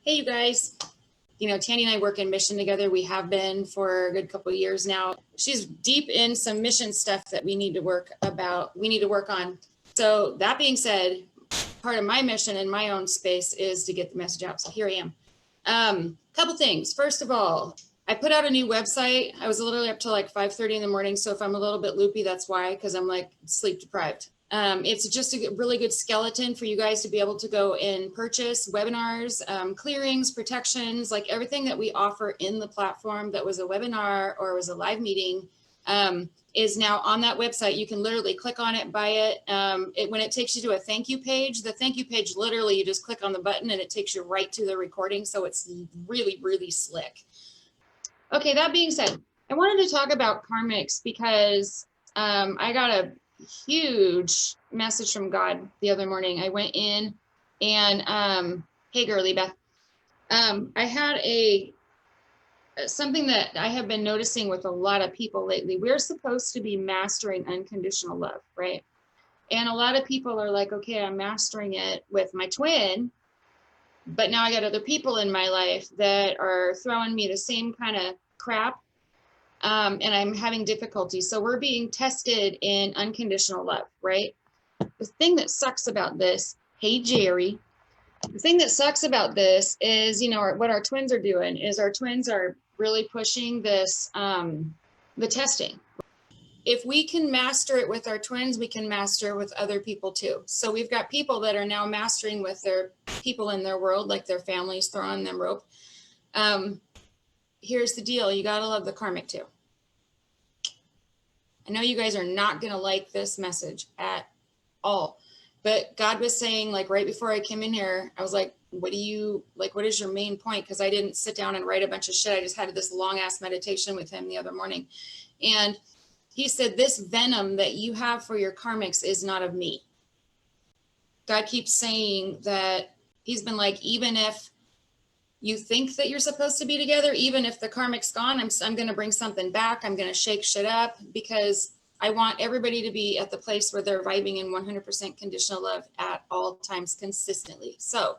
Hey, you guys. Tanya and I work in mission together. We have been for a good couple of years now. She's deep in some mission stuff that we need to work on. So that being said, part of my mission in my own space is to get the message out. So here I am. Couple things. First of all, I put out a new website. I was literally up till like 5:30 in the morning. So if I'm a little bit loopy, that's why, because I'm like sleep deprived. It's just a really good skeleton for you guys to be able to go and purchase webinars, clearings, protections, like everything that we offer in the platform that was a webinar or was a live meeting is now on that website. You can literally click on it, buy it. When it takes you to a thank you page, the thank you page, literally you just click on the button and it takes you right to the recording. So it's really, really slick. Okay, that being said, I wanted to talk about karmics because I got a huge message from God the other morning. I went in and hey girly Beth, I had something that I have been noticing with a lot of people lately. We're supposed to be mastering unconditional love, right? And a lot of people are like, okay, I'm mastering it with my twin, but now I got other people in my life that are throwing me the same kind of crap. And I'm having difficulty. So we're being tested in unconditional love, right? The thing that sucks about this, hey, Jerry, the thing that sucks about this is, what our twins are doing is our twins are really pushing this, the testing. If we can master it with our twins, we can master it with other people too. So we've got people that are now mastering with their people in their world, like their families throwing them rope. Here's the deal. You got to love the karmic too. I know you guys are not going to like this message at all, but God was saying, like, right before I came in here, I was like, what is your main point? Because I didn't sit down and write a bunch of shit. I just had this long ass meditation with him the other morning. And he said, this venom that you have for your karmics is not of me. God keeps saying that he's been like, even if you think that you're supposed to be together, even if the karmic's gone, I'm going to bring something back. I'm going to shake shit up because I want everybody to be at the place where they're vibing in 100% conditional love at all times consistently. So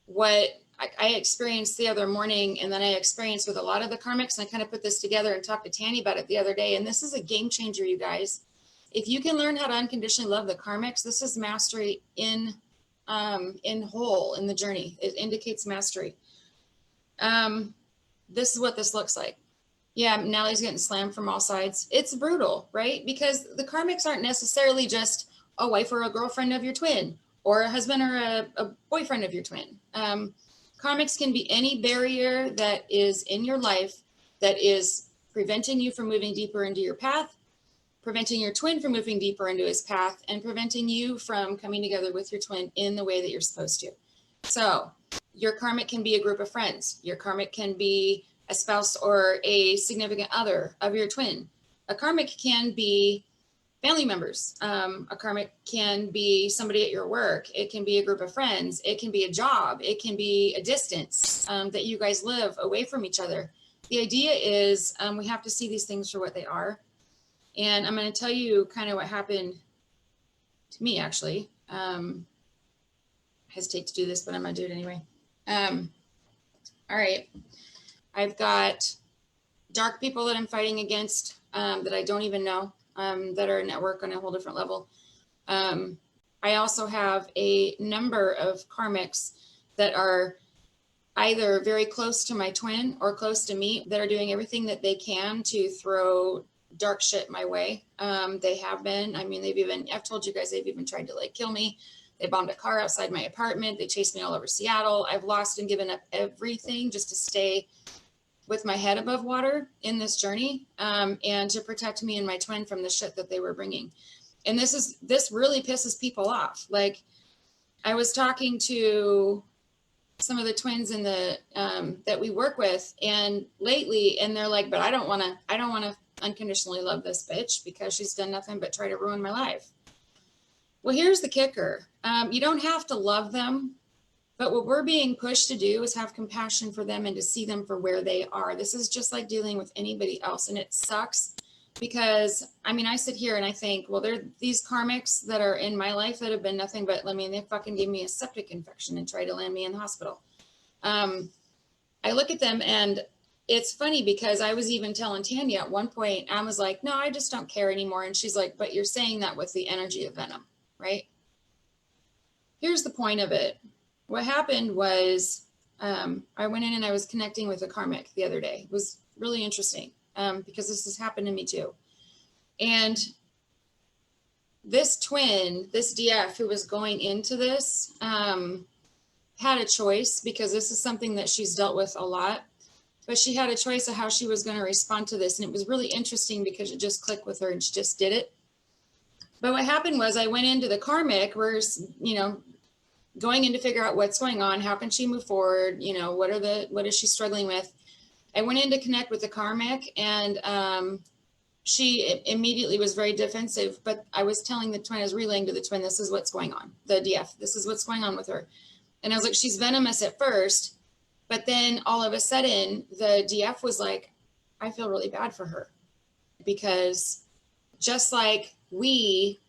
what I experienced the other morning, and then I experienced with a lot of the karmics, and I kind of put this together and talked to Tanya about it the other day. And this is a game changer, you guys. If you can learn how to unconditionally love the karmics, this is mastery in whole in the journey. It indicates mastery. This is what this looks like. Yeah, Nellie's getting slammed from all sides. It's brutal, right? Because the karmics aren't necessarily just a wife or a girlfriend of your twin, or a husband or a boyfriend of your twin. Karmics can be any barrier that is in your life that is preventing you from moving deeper into your path, preventing your twin from moving deeper into his path, and preventing you from coming together with your twin in the way that you're supposed to. So your karmic can be a group of friends. Your karmic can be a spouse or a significant other of your twin. A karmic can be family members. A karmic can be somebody at your work. It can be a group of friends. It can be a job. It can be a distance that you guys live away from each other. The idea is we have to see these things for what they are. And I'm going to tell you kind of what happened to me, actually. I hesitate to do this, but I'm going to do it anyway. All right. I've got dark people that I'm fighting against that I don't even know, that are network on a whole different level. I also have a number of karmics that are either very close to my twin or close to me that are doing everything that they can to throw dark shit my way. They have been, I've told you guys, they've even tried to kill me. They bombed a car outside my apartment. They chased me all over Seattle. I've lost and given up everything just to stay with my head above water in this journey, and to protect me and my twin from the shit that they were bringing. And this really pisses people off. Like, I was talking to some of the twins in the that we work with, and lately, and they're like, but I don't want to unconditionally love this bitch because she's done nothing but try to ruin my life. Well, here's the kicker. You don't have to love them, but what we're being pushed to do is have compassion for them and to see them for where they are. This is just like dealing with anybody else. And it sucks because, I sit here and I think, well, there are these karmics that are in my life that have been nothing but, they fucking gave me a septic infection and tried to land me in the hospital. I look at them, and it's funny because I was even telling Tanya at one point, I was like, no, I just don't care anymore. And she's like, but you're saying that with the energy of venom, right? Here's the point of it. What happened was I went in and I was connecting with a karmic the other day. It was really interesting because this has happened to me too. And this twin, this DF who was going into this, had a choice, because this is something that she's dealt with a lot, but she had a choice of how she was going to respond to this. And it was really interesting because it just clicked with her and she just did it. But what happened was I went into the karmic, we're, going in to figure out what's going on. How can she move forward? What is she struggling with? I went in to connect with the karmic, and she immediately was very defensive, but I was telling the twin, I was relaying to the twin, this is what's going on. The DF, this is what's going on with her. And I was like, she's venomous at first, but then all of a sudden the DF was like, I feel really bad for her, because just like we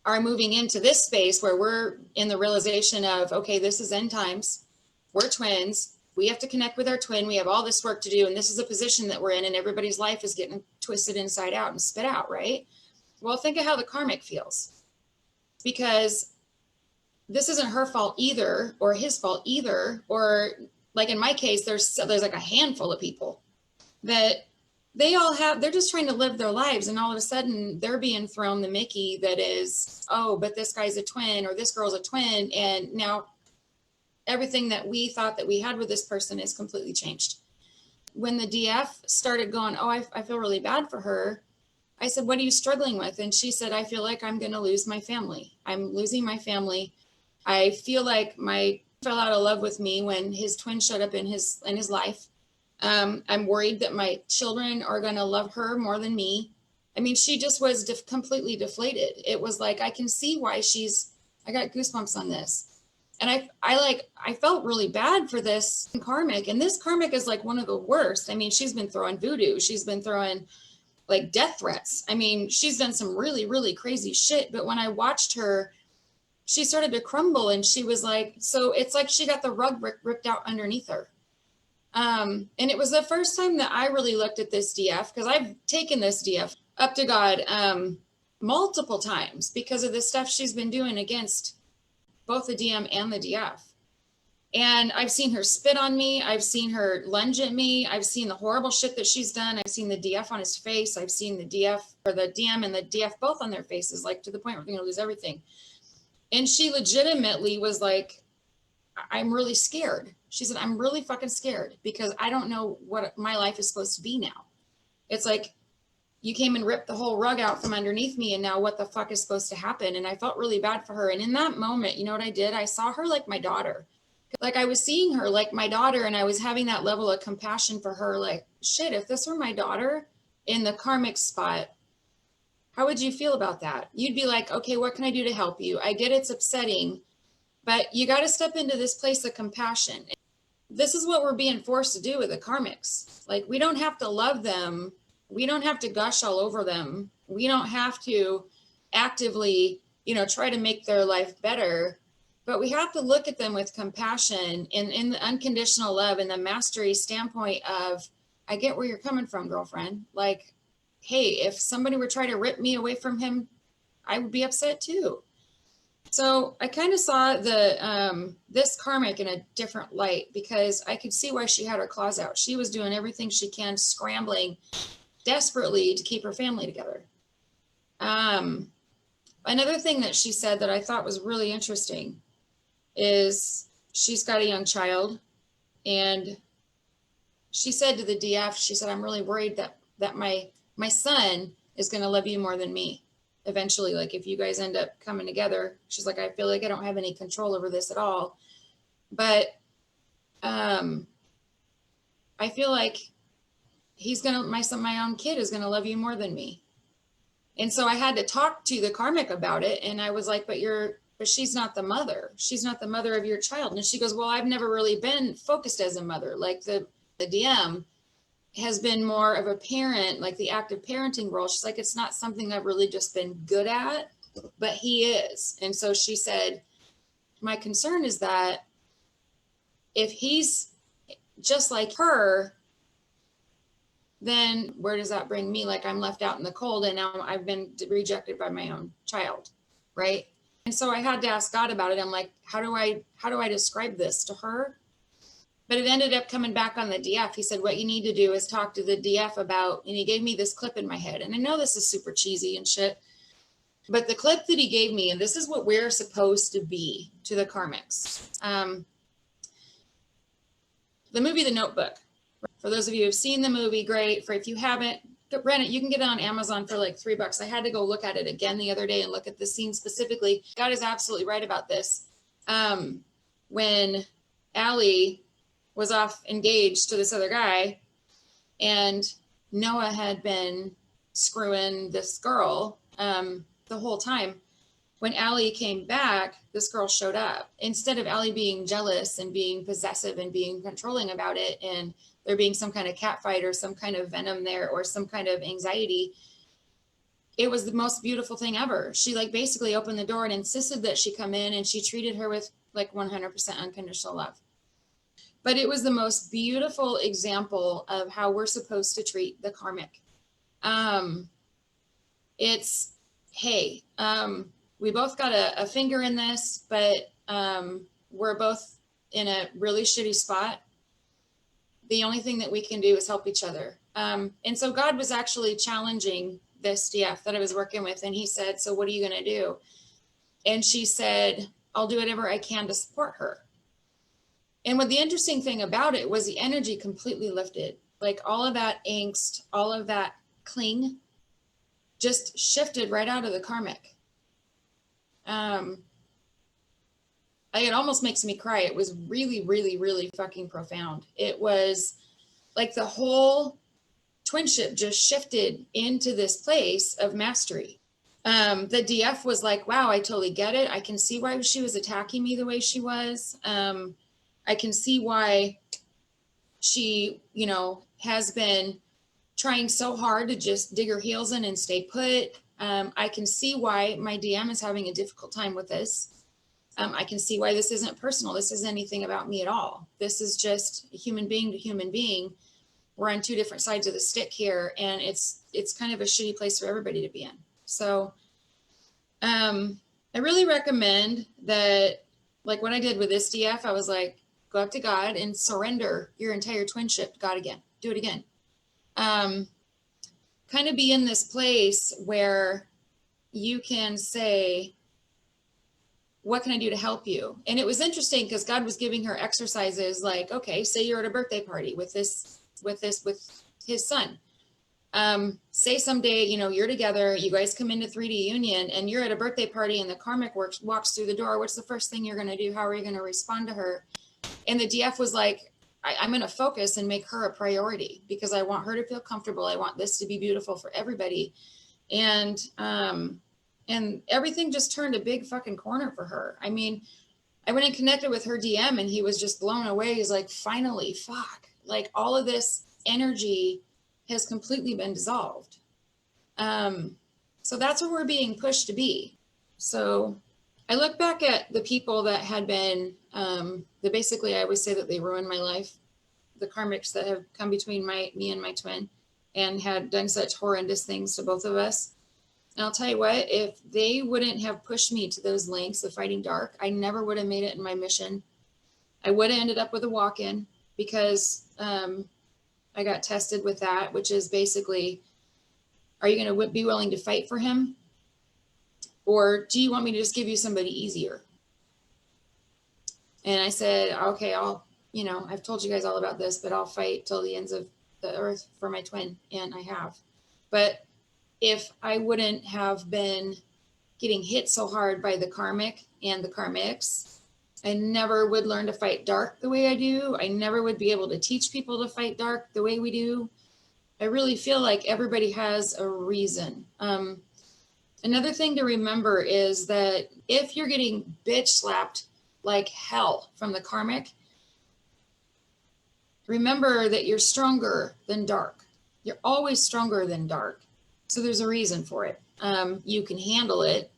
are moving into this space where we're in the realization of, okay, this is end times. We're twins. We have to connect with our twin. We have all this work to do. And this is a position that we're in, and everybody's life is getting twisted inside out and spit out, right? Well, think of how the karmic feels, because this isn't her fault either, or his fault either. Or like in my case, there's like a handful of people that they're just trying to live their lives. And all of a sudden they're being thrown the Mickey that is, oh, but this guy's a twin, or this girl's a twin. And now everything that we thought that we had with this person is completely changed. When the DF started going, oh, I feel really bad for her. I said, what are you struggling with? And she said, I feel like I'm going to lose my family. I'm losing my family. I feel like fell out of love with me when his twin showed up in his life. I'm worried that my children are going to love her more than me. I mean, she just was completely deflated. It was like, I can see why I got goosebumps on this. And I felt really bad for this karmic. And this karmic is like one of the worst. I mean, she's been throwing voodoo. She's been throwing like death threats. I mean, she's done some really, really crazy shit. But when I watched her, she started to crumble, and she was like, so it's like she got the rug ripped out underneath her. And it was the first time that I really looked at this DF, because I've taken this DF up to God multiple times because of the stuff she's been doing against both the DM and the DF. And I've seen her spit on me. I've seen her lunge at me. I've seen the horrible shit that she's done. I've seen the DF on his face. I've seen the DF, or the DM and the DF both on their faces, like to the point where they're going to lose everything. And she legitimately was like, I'm really scared. She said, I'm really fucking scared because I don't know what my life is supposed to be now. It's like, you came and ripped the whole rug out from underneath me, and now what the fuck is supposed to happen? And I felt really bad for her. And in that moment, you know what I did? I saw her like my daughter. Like I was seeing her like my daughter, and I was having that level of compassion for her. Like, shit, if this were my daughter in the karmic spot, how would you feel about that? You'd be like, okay, what can I do to help you? I get it's upsetting, but you got to step into this place of compassion. This is what we're being forced to do with the karmics. Like, we don't have to love them. We don't have to gush all over them. We don't have to actively, try to make their life better, but we have to look at them with compassion and in the unconditional love and the mastery standpoint of, I get where you're coming from, girlfriend. Like, hey, if somebody were trying to rip me away from him, I would be upset too. So I kind of saw this karmic in a different light, because I could see why she had her claws out. She was doing everything she can, scrambling desperately to keep her family together. Another thing that she said that I thought was really interesting is she's got a young child, and she said to the DF, she said, I'm really worried that my son is going to love you more than me eventually. Like, if you guys end up coming together, she's like, I feel like I don't have any control over this at all. But I feel like my own kid is going to love you more than me. And so I had to talk to the karmic about it. And I was like, but she's not the mother. She's not the mother of your child. And she goes, well, I've never really been focused as a mother. Like the DM has been more of a parent, like the active parenting role. She's like, it's not something I've really just been good at, but he is. And so she said, my concern is that if he's just like her, then where does that bring me? Like I'm left out in the cold and now I've been rejected by my own child, right? And so I had to ask God about it. I'm like, how do I describe this to her? But it ended up coming back on the DF. He said, what you need to do is talk to the DF about, and he gave me this clip in my head. And I know this is super cheesy and shit, but the clip that he gave me, and this is what we're supposed to be to the karmics. The movie, The Notebook. For those of you who've seen the movie, great. For if you haven't, rent it. You can get it on Amazon for like $3. I had to go look at it again the other day and look at the scene specifically. God is absolutely right about this. When Allie was off engaged to this other guy, and Noah had been screwing this girl the whole time. When Allie came back, this girl showed up. Instead of Allie being jealous and being possessive and being controlling about it, and there being some kind of cat fight or some kind of venom there or some kind of anxiety, it was the most beautiful thing ever. She like basically opened the door and insisted that she come in, and she treated her with like 100% unconditional love. But it was the most beautiful example of how we're supposed to treat the karmic. It's, hey, we both got a finger in this, but we're both in a really shitty spot. The only thing that we can do is help each other. And so God was actually challenging this DF that I was working with. And he said, so what are you going to do? And she said, I'll do whatever I can to support her. And what the interesting thing about it was the energy completely lifted. Like all of that angst, all of that cling just shifted right out of the karmic. It almost makes me cry. It was really, really, really fucking profound. It was like the whole twinship just shifted into this place of mastery. The DF was like, wow, I totally get it. I can see why she was attacking me the way she was. I can see why she, has been trying so hard to just dig her heels in and stay put. I can see why my DM is having a difficult time with this. I can see why this isn't personal. This isn't anything about me at all. This is just human being to human being. We're on two different sides of the stick here, and it's kind of a shitty place for everybody to be in. So I really recommend that, like what I did with this DF, I was like, go up to God and surrender your entire twinship to God again. Do it again. Kind of be in this place where you can say, what can I do to help you? And it was interesting because God was giving her exercises like, okay, say you're at a birthday party with his son. Say someday, you're together, you guys come into 3D union and you're at a birthday party and the karmic walks through the door. What's the first thing you're going to do? How are you going to respond to her? And the DF was like, I'm going to focus and make her a priority because I want her to feel comfortable. I want this to be beautiful for everybody. And everything just turned a big fucking corner for her. I mean, I went and connected with her DM and he was just blown away. He's like, finally, fuck. Like all of this energy has completely been dissolved. So that's where we're being pushed to be. So I look back at the people that had been, basically I always say that they ruined my life. The karmics that have come between me and my twin and had done such horrendous things to both of us. And I'll tell you what, if they wouldn't have pushed me to those lengths of fighting dark, I never would have made it in my mission. I would have ended up with a walk-in because I got tested with that, which is basically, are you going to be willing to fight for him? Or do you want me to just give you somebody easier? And I said, okay, I've told you guys all about this, but I'll fight till the ends of the earth for my twin. And I have. But if I wouldn't have been getting hit so hard by the karmic and the karmics, I never would learn to fight dark the way I do. I never would be able to teach people to fight dark the way we do. I really feel like everybody has a reason. Another thing to remember is that if you're getting bitch slapped like hell from the karmic, remember that you're stronger than dark. You're always stronger than dark. So there's a reason for it. You can handle it.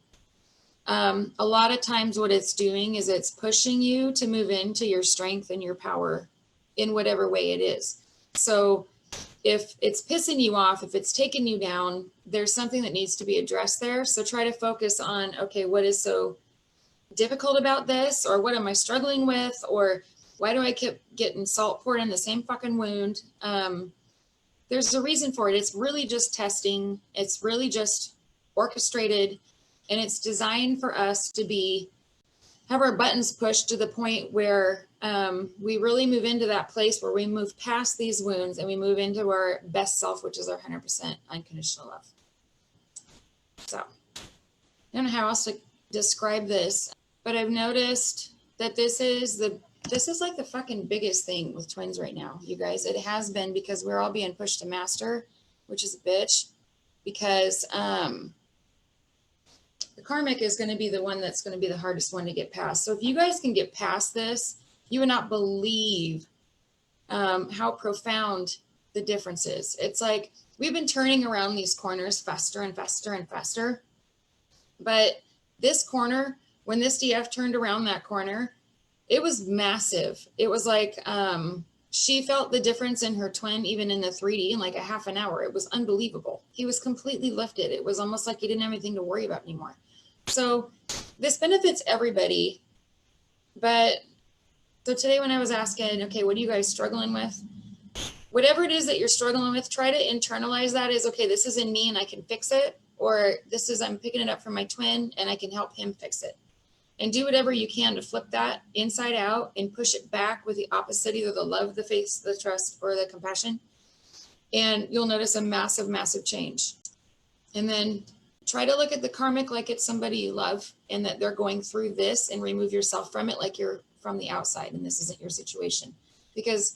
A lot of times what it's doing is it's pushing you to move into your strength and your power in whatever way it is. So if it's pissing you off, if it's taking you down, there's something that needs to be addressed there. So try to focus on, okay, what is so difficult about this? Or what am I struggling with? Or why do I keep getting salt poured in the same fucking wound? There's a reason for it. It's really just testing. It's really just orchestrated, and it's designed for us to have our buttons pushed to the point where we really move into that place where we move past these wounds and we move into our best self, which is our 100% unconditional love. So I don't know how else to describe this, but I've noticed that this is like the fucking biggest thing with twins right now, you guys. It has been, because we're all being pushed to master, which is a bitch, because the karmic is going to be the one that's going to be the hardest one to get past. So if you guys can get past this, you would not believe how profound the difference is. It's like we've been turning around these corners faster and faster and faster. But this corner, when this DF turned around that corner, it was massive. It was like she felt the difference in her twin, even in the 3D, in like a half an hour. It was unbelievable. He was completely lifted. It was almost like he didn't have anything to worry about anymore. So this benefits everybody. But so today when I was asking, okay, what are you guys struggling with? Whatever it is that you're struggling with, try to internalize that as, okay, this is in me and I can fix it. Or this is, I'm picking it up from my twin and I can help him fix it. And do whatever you can to flip that inside out and push it back with the opposite, either the love, the faith, the trust, or the compassion. And you'll notice a massive, massive change. And then try to look at the karmic like it's somebody you love and that they're going through this, and remove yourself from it like you're from the outside and this isn't your situation. Because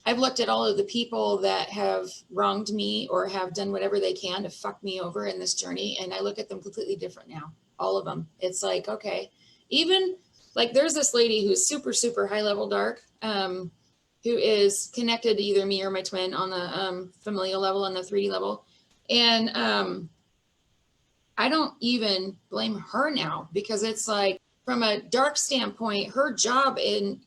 I've looked at all of the people that have wronged me or have done whatever they can to fuck me over in this journey, and I look at them completely different now. All of them. It's like, okay, even like there's this lady who's super, super high level dark, who is connected to either me or my twin on the familial level and the 3D level. And I don't even blame her now, because it's like, from a dark standpoint, her job in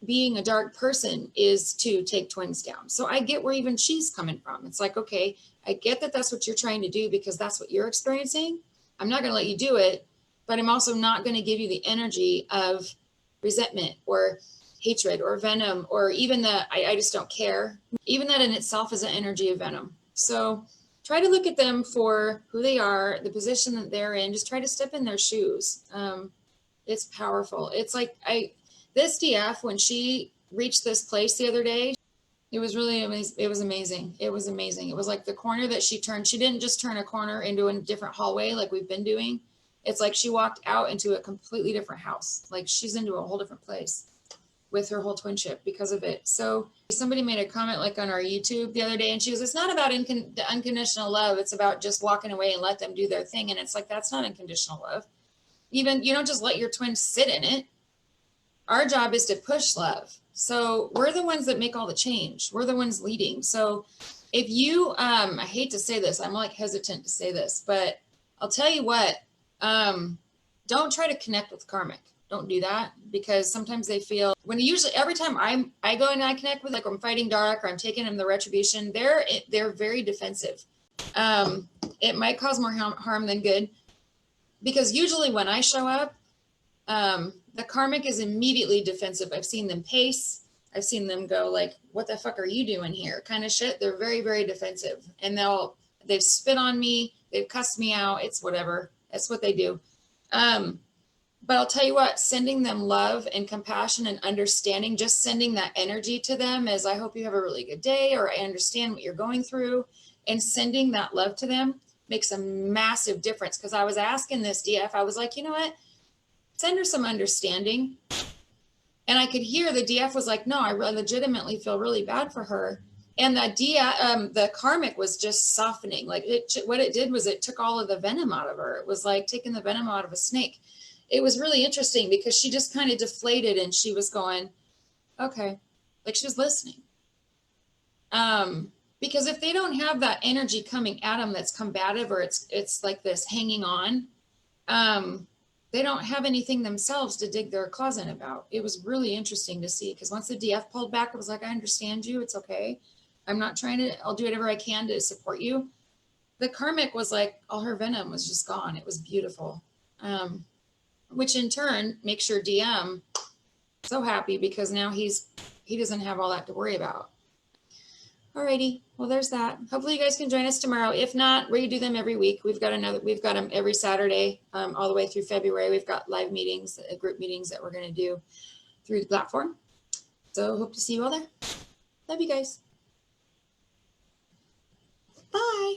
being a dark person is to take twins down. So I get where even she's coming from. It's like, okay, I get that that's what you're trying to do because that's what you're experiencing. I'm not going to let you do it, but I'm also not going to give you the energy of resentment or hatred or venom, or even the I just don't care. Even that in itself is an energy of venom. So try to look at them for who they are, the position that they're in. Just try to step in their shoes. It's powerful. It's like this DF, when she reached this place the other day, it was really amazing. It was amazing. It was amazing. It was like the corner that she turned. She didn't just turn a corner into a different hallway like we've been doing. It's like she walked out into a completely different house. Like she's into a whole different place with her whole twinship because of it. So somebody made a comment like on our YouTube the other day, and she goes, it's not about unconditional love. It's about just walking away and let them do their thing. And it's like, that's not unconditional love. Even, you don't just let your twin sit in it. Our job is to push love. So we're the ones that make all the change. We're the ones leading. So if you, I hate to say this, I'm like hesitant to say this, but I'll tell you what, don't try to connect with karmic. Don't do that, because sometimes they feel, when usually every time I go and I connect with, like, I'm fighting dark or I'm taking them the retribution, they're very defensive. It might cause more harm than good, because usually when I show up, the karmic is immediately defensive. I've seen them pace. I've seen them go like, what the fuck are you doing here? Kind of shit. They're very, very defensive, and they've spit on me. They've cussed me out. It's whatever. That's what they do. But I'll tell you what, sending them love and compassion and understanding, just sending that energy to them as, I hope you have a really good day, or I understand what you're going through, and sending that love to them makes a massive difference. Because I was asking this DF, I was like, you know what? Send her some understanding. And I could hear the DF was like, no, I legitimately feel really bad for her. And the karmic was just softening. Like what it did was it took all of the venom out of her. It was like taking the venom out of a snake. It was really interesting because she just kind of deflated, and she was going, okay, like she was listening. Because if they don't have that energy coming at them that's combative, or it's like this hanging on, they don't have anything themselves to dig their claws in about. It was really interesting to see, because once the DF pulled back, I was like, I understand you. It's okay. I'm not trying to, I'll do whatever I can to support you. The karmic was like, all her venom was just gone. It was beautiful. Which in turn makes your DM so happy, because now he doesn't have all that to worry about. Alrighty, well, there's that. Hopefully you guys can join us tomorrow. If not, we do them every week. We've got them every Saturday, all the way through February. We've got live meetings, group meetings that we're going to do through the platform. So hope to see you all there. Love you guys. Bye.